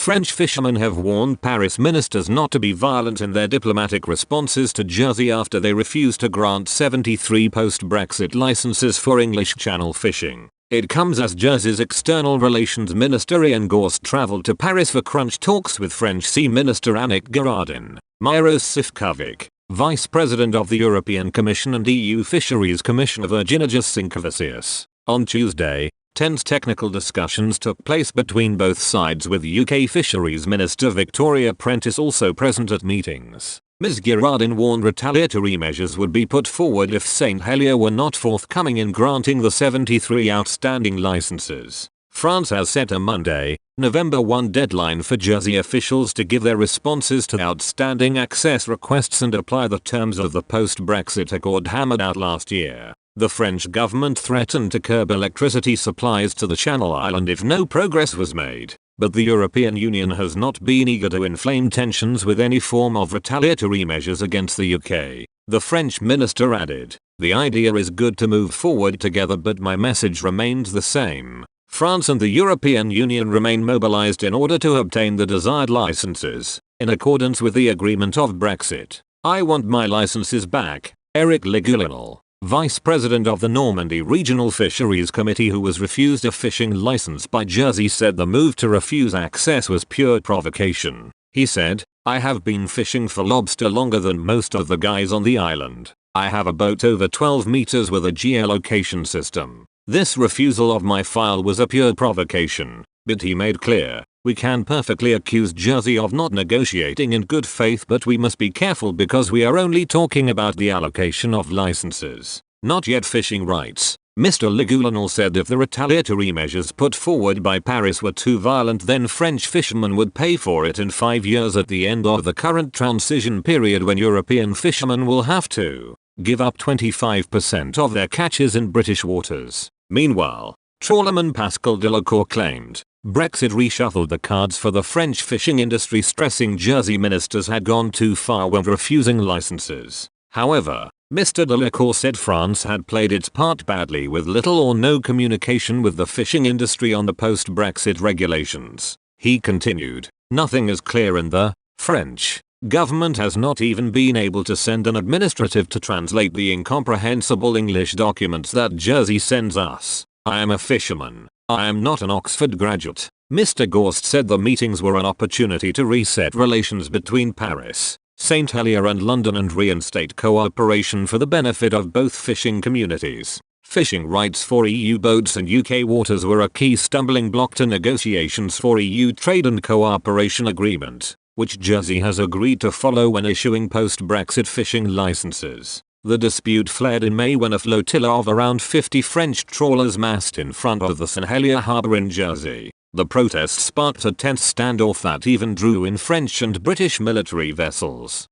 French fishermen have warned Paris ministers not to be violent in their diplomatic responses to Jersey after they refused to grant 73 post-Brexit licenses for English Channel fishing. It comes as Jersey's External Relations Minister Ian Gorst travelled to Paris for crunch talks with French Sea Minister Annick Girardin, Miros Sifkovic, Vice President of the European Commission and EU Fisheries Commissioner Virginijus Sinkevicius. On Tuesday, tense technical discussions took place between both sides with UK Fisheries Minister Victoria Prentice also present at meetings. Ms Girardin warned retaliatory measures would be put forward if St Helier were not forthcoming in granting the 73 outstanding licenses. France has set a Monday, November 1 deadline for Jersey officials to give their responses to outstanding access requests and apply the terms of the post-Brexit accord hammered out last year. The French government threatened to curb electricity supplies to the Channel Island if no progress was made, but the European Union has not been eager to inflame tensions with any form of retaliatory measures against the UK. The French minister added, "The idea is good to move forward together, but my message remains the same. France and the European Union remain mobilized in order to obtain the desired licenses, in accordance with the agreement of Brexit. I want my licenses back." Eric Ligoulinel, Vice President of the Normandy Regional Fisheries Committee who was refused a fishing license by Jersey, said the move to refuse access was pure provocation. He said, "I have been fishing for lobster longer than most of the guys on the island. I have a boat over 12 meters with a geolocation system. This refusal of my file was a pure provocation." But he made clear, "We can perfectly accuse Jersey of not negotiating in good faith, but we must be careful because we are only talking about the allocation of licenses, not yet fishing rights." Mr. Ligoulinel said if the retaliatory measures put forward by Paris were too violent, then French fishermen would pay for it in 5 years at the end of the current transition period, when European fishermen will have to give up 25% of their catches in British waters. Meanwhile, trawlerman Pascal Delacour claimed Brexit reshuffled the cards for the French fishing industry, stressing Jersey ministers had gone too far when refusing licenses. However, Mr. Delacour said France had played its part badly with little or no communication with the fishing industry on the post-Brexit regulations. He continued, "Nothing is clear and the French government has not even been able to send an administrative to translate the incomprehensible English documents that Jersey sends us. I am a fisherman. I am not an Oxford graduate." Mr. Gorst said the meetings were an opportunity to reset relations between Paris, St Helier and London and reinstate cooperation for the benefit of both fishing communities. Fishing rights for EU boats and UK waters were a key stumbling block to negotiations for EU trade and cooperation agreement, which Jersey has agreed to follow when issuing post-Brexit fishing licenses. The dispute flared in May when a flotilla of around 50 French trawlers massed in front of the St Helier harbour in Jersey. The protests sparked a tense standoff that even drew in French and British military vessels.